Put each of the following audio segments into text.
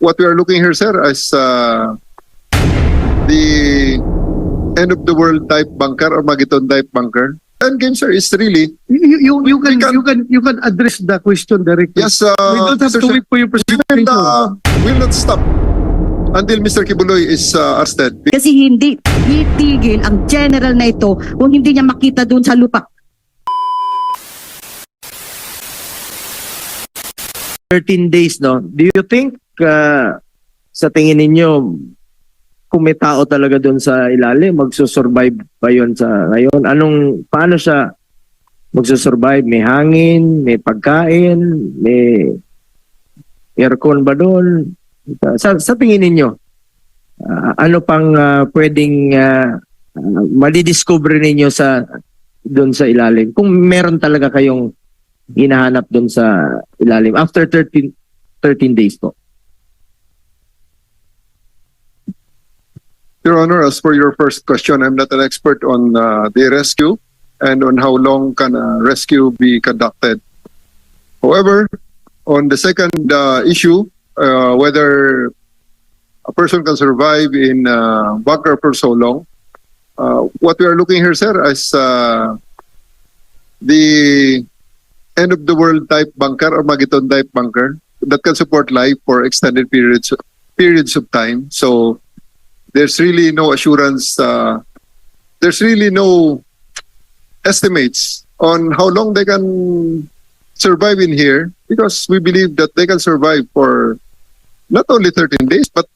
what we are looking here, sir, is the end of the world type bunker or Mageddon type bunker. And game, sir, is really You can address the question directly. yes. We don't have Mr. to wait for your presentation. Will not stop until Mr. Kibuloy is arrested. Kasi hindi titigil ang general na ito kung hindi niya makita doon sa lupa. 13 days, no? Do you think, sa tingin ninyo, kung may tao talaga doon sa ilalim, magsusurvive ba yun sa ngayon? Paano siya magsusurvive? May hangin, may pagkain, may aircon ba doon? Sa tingin ninyo, ano pang pwedeng madidiscover ninyo doon sa ilalim? Kung meron talaga kayong hinahanap doon sa ilalim after 13 days po. Your Honor, as for your first question, I'm not an expert on the rescue and on how long can a rescue be conducted. However, on the second issue, whether a person can survive in bunker for so long, what we are looking here, sir, is the end of the world type bunker or Mageddon type bunker that can support life for extended periods of time. So there's really no assurance, there's really no estimates on how long they can survive in here, because we believe that they can survive for not only 13 days, but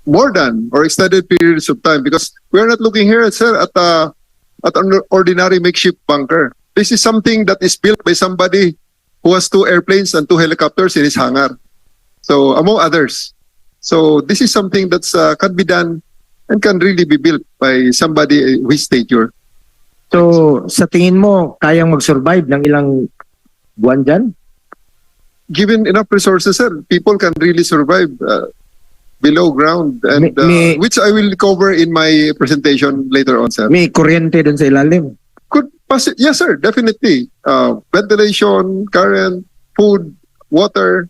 more than or extended periods of time, because we are not looking here, sir, at an ordinary makeshift bunker. This is something that is built by somebody who has 2 airplanes and 2 helicopters in his hangar. So, among others. So, this is something that's can be done and can really be built by somebody with stature. So, sa tingin mo, kayang mag-survive ng ilang buwan dyan? Given enough resources, sir, people can really survive below ground, and which I will cover in my presentation later on, sir. May kuryente doon sa ilalim? Yes, sir, definitely. Ventilation, current, food, water,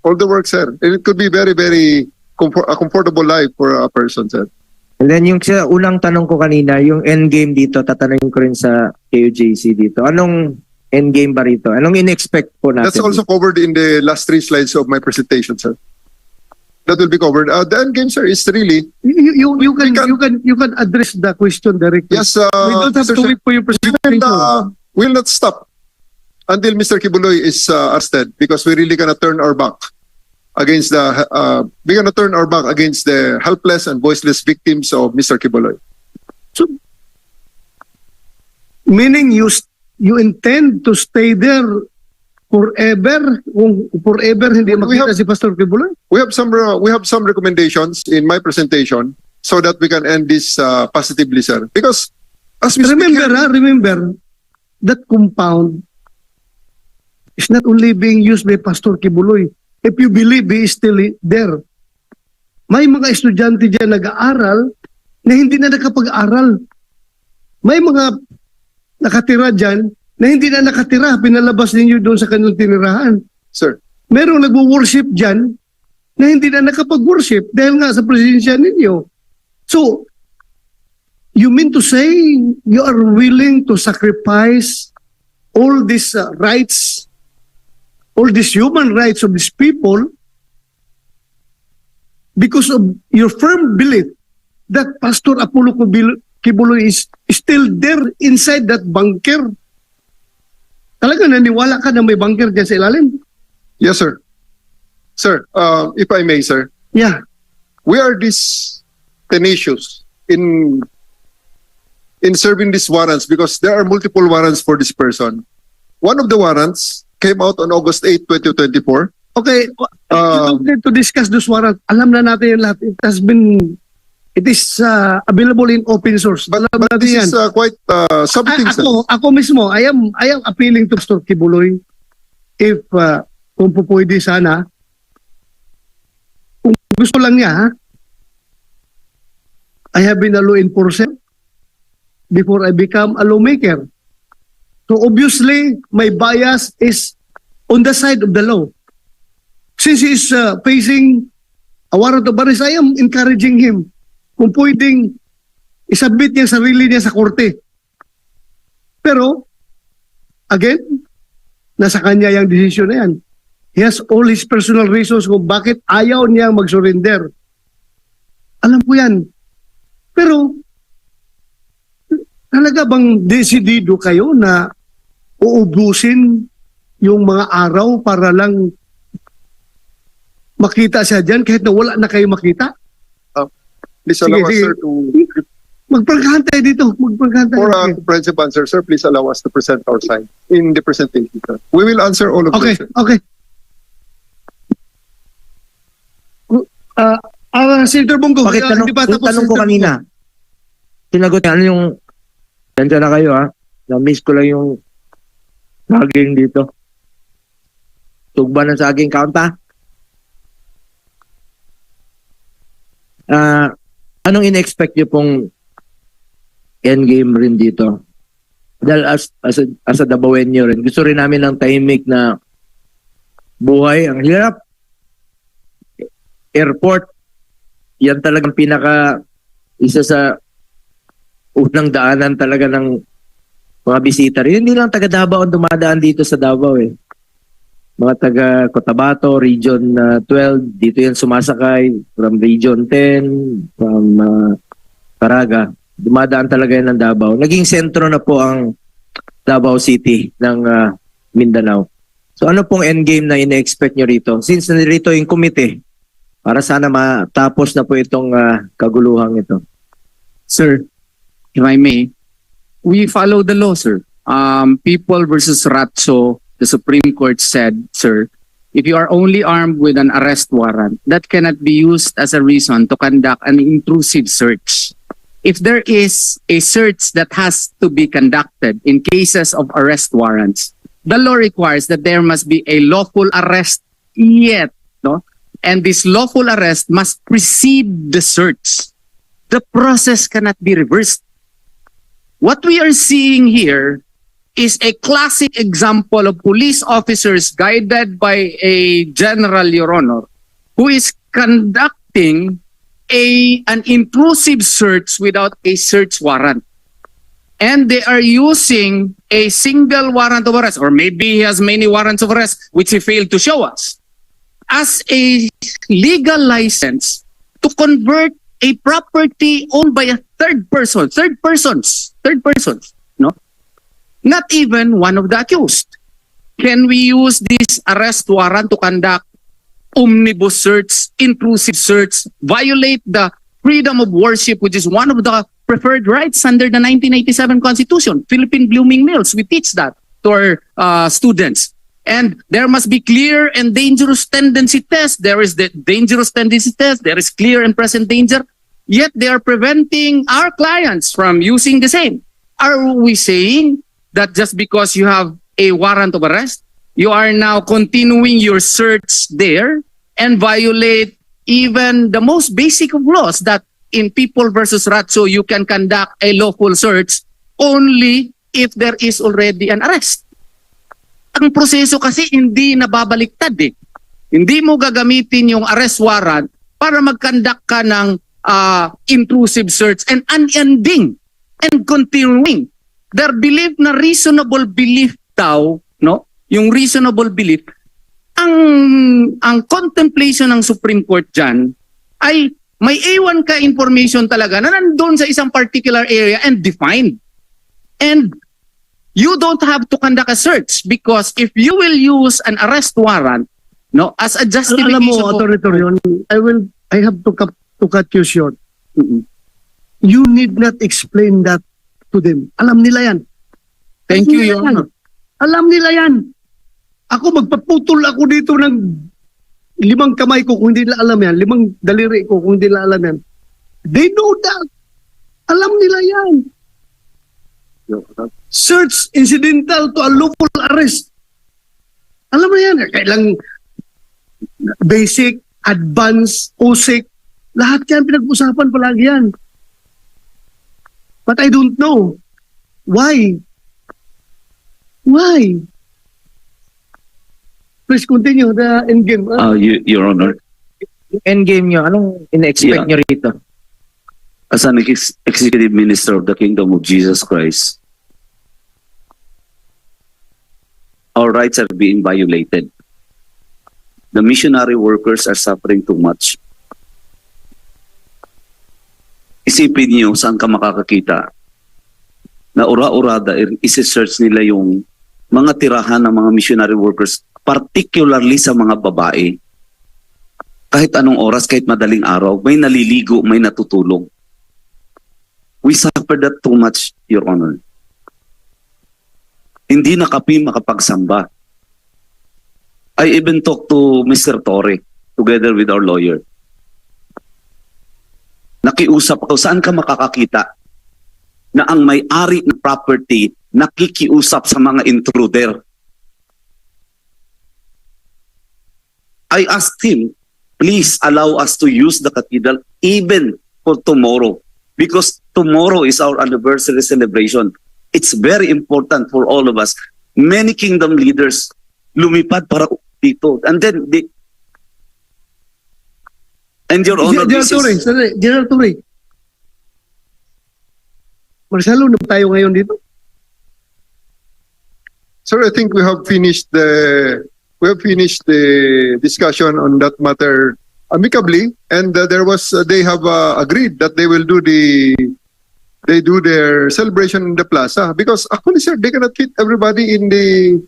all the work, sir. And it could be very, very a comfortable life for a person, sir. And then yung sa unang tanong ko kanina, yung end game dito, tatanungin ko rin sa KUJC dito. Anong end game ba rito? Anong in-expect po natin? That's also covered in the last 3 slides of my presentation, sir. That will be covered. The end game, sir, is really You can address the question directly. yes. We don't have to wait for your presentation. Will not stop until Mr. Kibuloy is arrested, because we really gonna turn our back against the helpless and voiceless victims of Mr. Kibuloy. So, meaning you intend to stay there forever? Kung forever hindi makita si Pastor Kibuloy? We have some recommendations in my presentation so that we can end this positively, sir. Because as we Remember that compound is not only being used by Pastor Kibuloy. If you believe he is still there, may mga estudyante dyan nag-aaral na hindi na nakapag-aral. May mga nakatira dyan na hindi na nakatira, pinalabas ninyo doon sa kanilang tinirahan. sir, Merong nagwo-worship dyan na hindi na nakapag-worship dahil nga sa presensya ninyo. So, you mean to say you are willing to sacrifice all these rights, all these human rights of these people because of your firm belief that Pastor Apollo Kibuloy is still there inside that bunker? Talaga naniwala ka na may bunker dyan sa ilalim? yes, sir. Sir, if I may, sir, Yeah. we are this tenacious in serving these warrants because there are multiple warrants for this person. One of the warrants came out on August 8, 2024. Okay, you don't need to discuss those warrants. Alam na natin yung lahat. It is available in open source. But Alam this natin yan. is quite something, sir. Ako mismo, I am appealing to Pastor Kibuloy if kung po pwede sana, kung gusto lang niya, ha? I have been a law enforcer before I become a lawmaker. So obviously, my bias is on the side of the law. Since he is facing a warrant of arrest, I am encouraging him kung pwedeng isubmit niya sarili niya sa korte. Pero, again, nasa kanya yung decision na yan. He has all his personal reasons kung bakit ayaw niya mag-surrender. Alam ko yan. Pero, talaga bang desidido kayo na uubusin yung mga araw para lang makita siya dyan kahit na wala na kayo makita? Please Sige, allow us, sige. sir, to Magpagkahan tayo dito. Magpagkahan tayo. for a comprehensive answer, sir. Please allow us to present our side in the presentation, sir. We will answer all of Okay, this. okay. Senator Bongo, Bakit tanong, hindi pa yung tapos, tanong ko Senator kanina, sinagot niya, ano yung, yan na kayo ha, na-miss ko lang yung saging dito. Tugba ng saging count ha? Anong in-expect niyo pong endgame rin dito? Dahil as a Dabawenyo rin, gusto rin namin ng tahimik na buhay. Ang hirap. Airport, yan talagang isa sa unang daanan talaga ng mga bisita. Hindi lang taga Davao ang dumadaan dito sa Davao eh. Mga taga Cotabato, Region 12, dito yan sumasakay. From Region 10, from Caraga. Dumadaan talaga yan ng Davao. Naging sentro na po ang Davao City ng Mindanao. So ano pong endgame na ina-expect nyo rito? Since nandito yung komite, para sana matapos na po itong kaguluhang ito. Sir, if I may, we follow the law, sir. People versus Ratso, the Supreme Court said, sir, if you are only armed with an arrest warrant, that cannot be used as a reason to conduct an intrusive search. If there is a search that has to be conducted in cases of arrest warrants, the law requires that there must be a lawful arrest yet, no? And this lawful arrest must precede the search. The process cannot be reversed. What we are seeing here is a classic example of police officers guided by a general, Your Honor, who is conducting an intrusive search without a search warrant. And they are using a single warrant of arrest, or maybe he has many warrants of arrest, which he failed to show us, as a legal license to convert a property owned by a third persons, no? Not even one of the accused. Can we use this arrest warrant to conduct omnibus search, intrusive search, violate the freedom of worship, which is one of the preferred rights under the 1987 Constitution? Philippine Blooming Mills, we teach that to our students. And there must be clear and dangerous tendency test. There is the dangerous tendency test. There is clear and present danger. Yet they are preventing our clients from using the same. Are we saying that just because you have a warrant of arrest, you are now continuing your search there and violate even the most basic of laws, that in People versus Ratso, you can conduct a lawful search only if there is already an arrest? Ang proseso kasi hindi nababaliktad eh. Hindi mo gagamitin yung arrest warrant para mag-conduct ka ng intrusive search and unending and continuing. Their belief na reasonable belief daw, no? Yung reasonable belief, ang contemplation ng Supreme Court dyan ay may A1 ka information talaga na nandun sa isang particular area and defined. And you don't have to conduct a search because if you will use an arrest warrant, no, as a justification. Alam mo, Atty. Torion, I have to cut you short. Mm-mm. You need not explain that to them. Alam nila yan. Thank Alam you, nila Your yan. Honor. Alam nila yan. Ako, magpaputol ako dito ng 5 kamay ko kung hindi nila alam yan. 5 daliri ko kung hindi nila alam yan. They know that. Alam nila yan. Search incidental to a lawful arrest. Alam mo yan. Kailang basic, advanced, OSIC, lahat yan pinag-usapan palagi yan. But I don't know. Why? Why? Please continue the endgame. Your Honor, Endgame nyo, anong ina-expect Yeah. nyo rito? As an executive minister of the Kingdom of Jesus Christ, our rights are being violated. The missionary workers are suffering too much. Isipin niyo saan ka makakakita na ura-urada, isi-search nila yung mga tirahan ng mga missionary workers, particularly sa mga babae. Kahit anong oras, kahit madaling araw, may naliligo, may natutulog. We suffer that too much, Your Honor. Hindi na kami makapagsamba. I even talked to Mr. Torre together with our lawyer. Nakiusap ako, saan ka makakakita na ang may-ari ng property nakikiusap sa mga intruder? I asked him, please allow us to use the cathedral even for tomorrow, because tomorrow is our anniversary celebration. It's very important for all of us. Many kingdom leaders lumipad para dito. And then, Your Honor, General this Torre, is... General Torre. Marcelo, na tayo ngayon dito? Sir, I think we have finished the discussion on that matter amicably, and they have agreed that they will do their celebration in the plaza, because actually, sir, they cannot fit everybody in the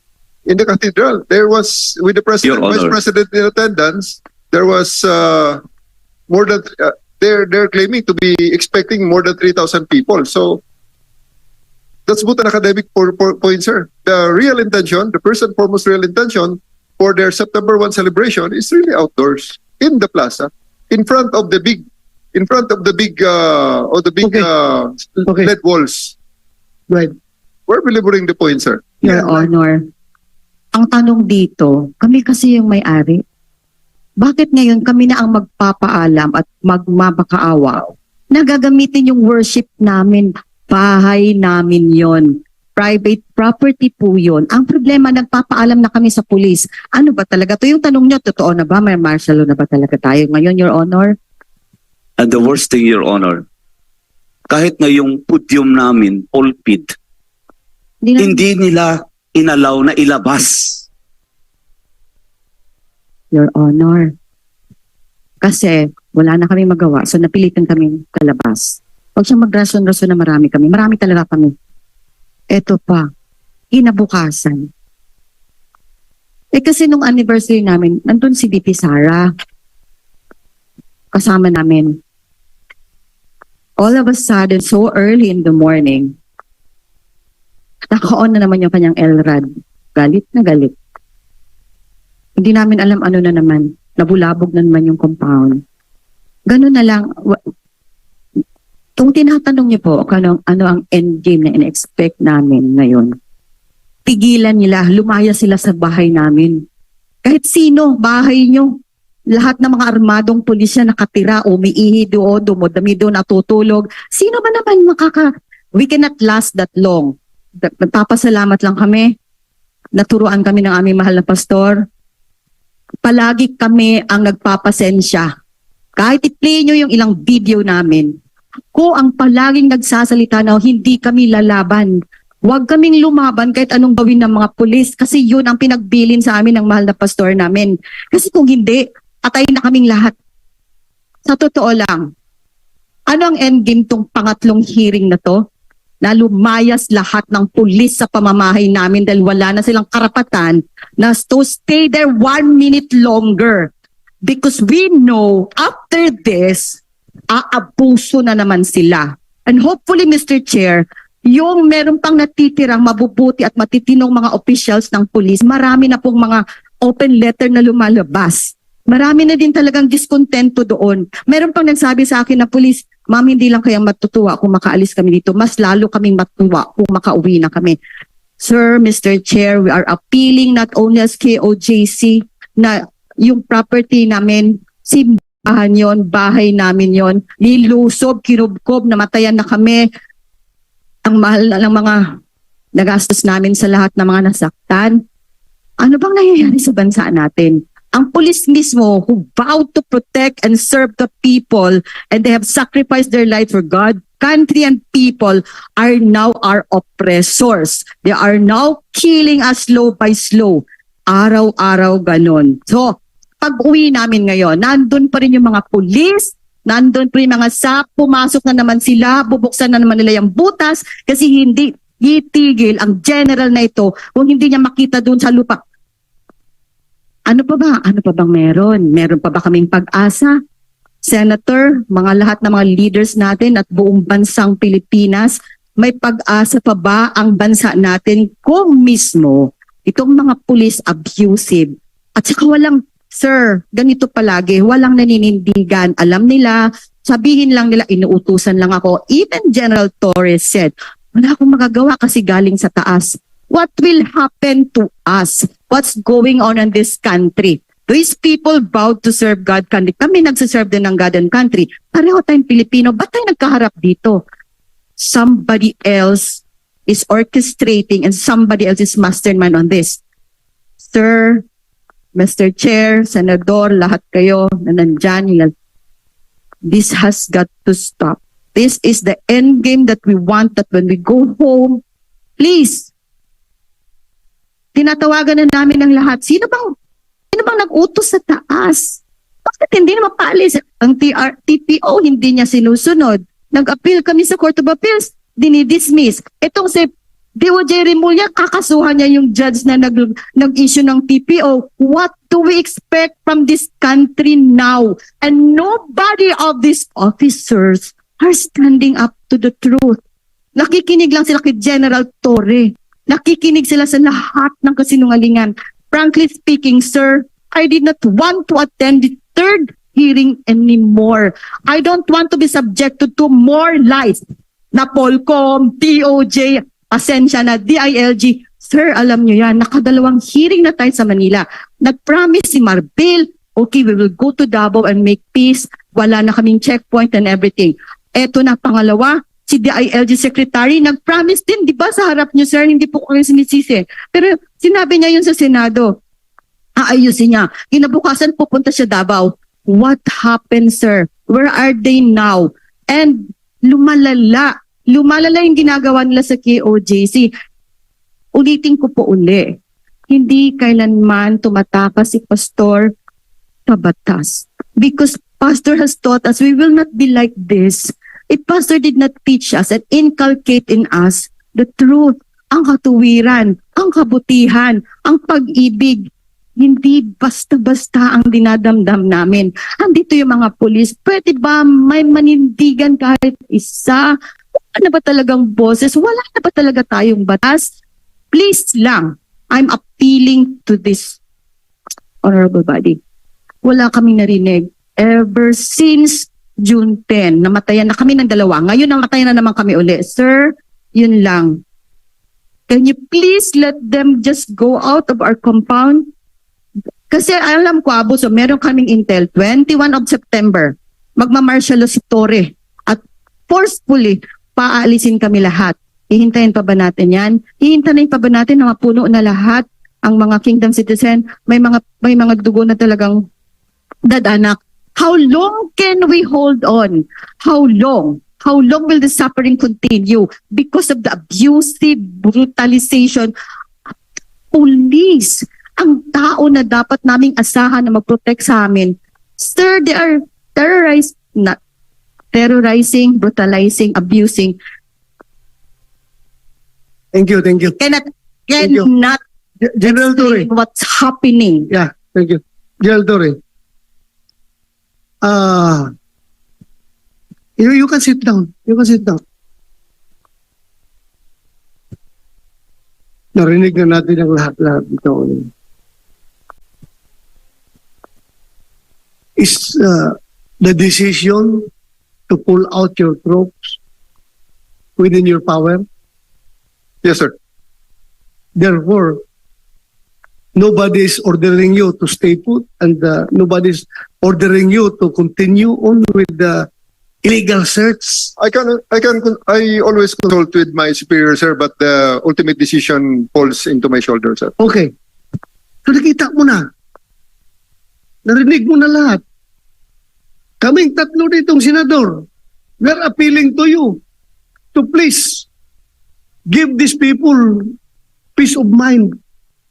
cathedral. There was, with the president, Your vice Honor. president in attendance, there was more than they're claiming to be expecting more than 3,000 people. So that's both an academic point, sir. The real intention, the first and foremost real intention for their September 1 celebration is really outdoors in the plaza, in front of the big Okay. Okay. LED walls. Right. We're belaboring the point, sir. Your Honor, ang tanong dito, kami kasi yung may-ari. Bakit ngayon kami na ang magpapaalam at magmabakaawa na gagamitin yung worship namin? Bahay namin yon. Private property po yun. Ang problema, nagpapaalam na kami sa pulis. Ano ba talaga to? Yung tanong nyo, totoo na ba? May martial law na ba talaga tayo ngayon, Your Honor? And the worst thing, Your Honor, kahit na yung podium namin, pulpit, hindi nila inalaw na ilabas. Your Honor. Kasi wala na kami magawa, so napilitan kami kalabas. Huwag siyang magrason-rason na marami kami. Marami talaga kami. Eto pa, kinabukasan. Kasi nung anniversary namin, nandun si DP Sara. Kasama namin. All of a sudden, so early in the morning, naka-on na naman yung kanyang LRAD. Galit na galit. Hindi namin alam ano na naman. Nabulabog na naman yung compound. Ganun na lang. Kung tinatanong niyo po ano ang endgame na in-expect namin ngayon, pigilan nila, lumaya sila sa bahay namin. Kahit sino, bahay nyo, lahat ng mga armadong pulisya nakatira, umiihi doon, dumudami doon, natutulog. Sino ba naman we cannot last that long. Nagpapasalamat lang kami. Naturuan kami ng aming mahal na pastor. Palagi kami ang nagpapasensya. Kahit i-play nyo yung ilang video namin, ako ang palaging nagsasalita na hindi kami lalaban. Huwag kaming lumaban kahit anong gawin ng mga pulis, kasi yun ang pinagbilin sa amin ng mahal na pastor namin. Kasi kung hindi, patay na kaming lahat. Sa totoo lang, ano ang endgame tong pangatlong hearing na to? Na lumayas lahat ng pulis sa pamamahay namin dahil wala na silang karapatan na to stay there 1 minute longer. Because we know after this, aabuso na naman sila. And hopefully, Mr. Chair, yung meron pang natitirang mabubuti at matitinong mga officials ng pulis, marami na pong mga open letter na lumalabas. Marami na din talagang diskontento doon. Meron pang nagsabi sa akin na pulis, ma'am, hindi lang kayang matutuwa kung makaalis kami dito. Mas lalo kaming matuwa kung makauwi na kami. Sir, Mr. Chair, we are appealing not only as KOJC na yung property namin, simbahan yon, bahay namin yon, nilusob, kinubkob, namatayan na kami. Ang mahal na ng mga nagastos namin sa lahat ng mga nasaktan. Ano bang nangyayari sa bansa natin? Ang police mismo who vowed to protect and serve the people and they have sacrificed their life for God, country, and people are now our oppressors. They are now killing us slow by slow. Araw-araw ganon. So, pag uwi namin ngayon, nandun pa rin yung mga pulis, nandun pa rin yung mga SAP, pumasok na naman sila, bubuksan na naman nila yung butas kasi hindi itigil ang general na ito kung hindi niya makita dun sa lupa. Ano pa ba? Ano pa bang meron? Meron pa ba kaming pag-asa? Senator, mga lahat ng mga leaders natin at buong bansang Pilipinas, may pag-asa pa ba ang bansa natin kung mismo itong mga police abusive? At saka walang, sir, ganito palagi, walang naninindigan. Alam nila, sabihin lang nila, inuutusan lang ako. Even General Torres said, wala akong magagawa kasi galing sa taas. What will happen to us? What's going on in this country? These people vowed to serve God country. Kami nagsiserve din ng God and country. Pareho tayong Pilipino. Ba't tayo nagkaharap dito? Somebody else is orchestrating and somebody else is mastermind on this. Sir, Mr. Chair, Senador, lahat kayo na nandyan. This has got to stop. This is the end game that we want, that when we go home, please, tinatawagan na namin ng lahat. Sino bang nag-utos sa taas? Bakit hindi na mapalis? Ang TPO hindi niya sinusunod. Nag-appeal kami sa Court of Appeals, dinidismiss. Itong si DOJ Remulla, kakasuhan niya yung judge na nag-issue ng TPO. What do we expect from this country now? And nobody of these officers are standing up to the truth. Nakikinig lang sila kay General Torre. Nakikinig sila sa lahat ng kasinungalingan. Frankly speaking, sir, I did not want to attend the third hearing anymore. I don't want to be subjected to more lies. Na Polcom, DOJ, pasensya na, DILG. Sir, alam nyo yan, nakadalawang hearing na tayo sa Manila. Nag-promise si Marbil, okay, we will go to Davao and make peace. Wala na kaming checkpoint and everything. Eto na, pangalawa, si DILG Secretary, nag-promise din, di ba, sa harap niyo, sir, hindi po kayo sinisisi. Pero sinabi niya yun sa Senado, aayusin niya. Kinabukasan, pupunta siya Davao. What happened, sir? Where are they now? And lumalala yung ginagawa nila sa KOJC. Ulitin ko po uli, hindi kailanman tumatakas si Pastor sa batas. Because Pastor has taught us we will not be like this. If Pastor did not teach us and inculcate in us the truth, ang katuwiran, ang kabutihan, ang pag-ibig, hindi basta-basta ang dinadamdam namin. Andito yung mga pulis, pwede ba may manindigan kahit isa? Wala na ba talagang boses? Wala na ba talaga tayong batas? Please lang, I'm appealing to this honorable body. Wala kaming narinig ever since June 10, namatayan na kami ng dalawa. Ngayon namatayan na naman kami uli. Sir, yun lang. Can you please let them just go out of our compound? Kasi alam ko, Abuso, meron kaming intel, 21 of September, magmamartial si Torre at forcefully paalisin kami lahat. Hihintayin pa ba natin yan? Hihintayin pa ba natin na mapuno na lahat ang mga kingdom citizen? May mga dugo na talagang dadanak. How long can we hold on? How long? How long will the suffering continue because of the abusive brutalization of police? Ang tao na dapat naming asahan na mag-protect sa amin, sir, they are terrorizing, brutalizing, abusing. Thank you. Cannot General Torre. explain what's happening. Yeah, thank you. General Torre. You can sit down. Narinig na natin ang lahat dito. Is the decision to pull out your troops within your power? Yes, sir. Therefore, nobody is ordering you to stay put and nobody is ordering you to continue on with the illegal search. I always consult with my superior, sir, but the ultimate decision falls into my shoulder, sir. Okay. So nakita mo na. Narinig mo na lahat. Kaming tatlo ditong senador, we're appealing to you to please give these people peace of mind.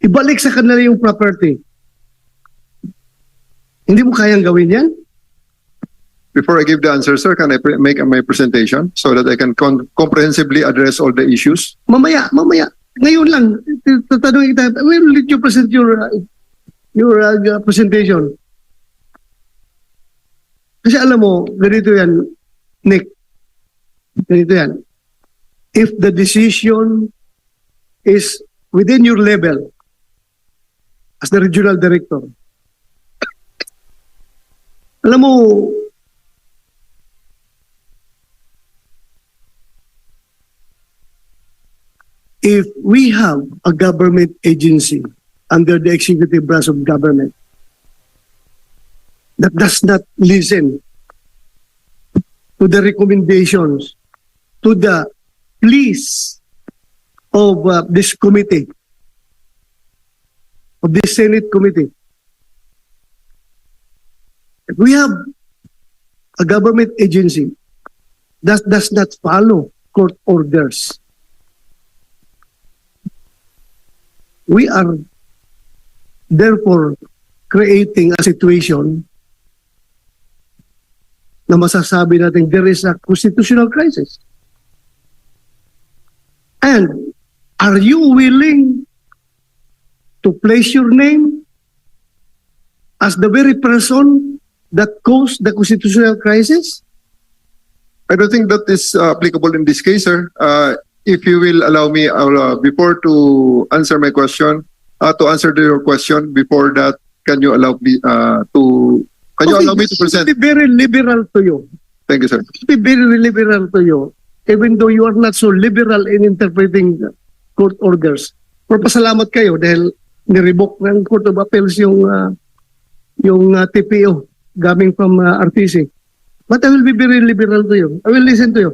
Ibalik sa kanila yung property. Hindi mo kayang gawin yan? Before I give the answer, sir, can I make my presentation so that I can comprehensively address all the issues? Mamaya. Ngayon lang, tatanungin kita, when will you present your presentation? Kasi alam mo, ganito yan, Nick. Ganito yan. If the decision is within your level as the regional director, alam mo, if we have a government agency under the executive branch of government that does not listen to the recommendations, to the pleas of this committee, of this Senate committee. If we have a government agency that does not follow court orders, we are therefore creating a situation na masasabi natin there is a constitutional crisis. And are you willing to place your name as the very person that caused the constitutional crisis? I don't think that is applicable in this case, sir. If you will allow me, before to answer my question, to answer your question, before that, can you allow me allow me to present? Be very liberal to you. Thank you, sir. Be very liberal to you, even though you are not so liberal in interpreting court orders. Pero pasalamat kayo dahil nirevoke ng Court of Appeals yung TPO coming from RTC. But I will be very liberal to you. I will listen to you.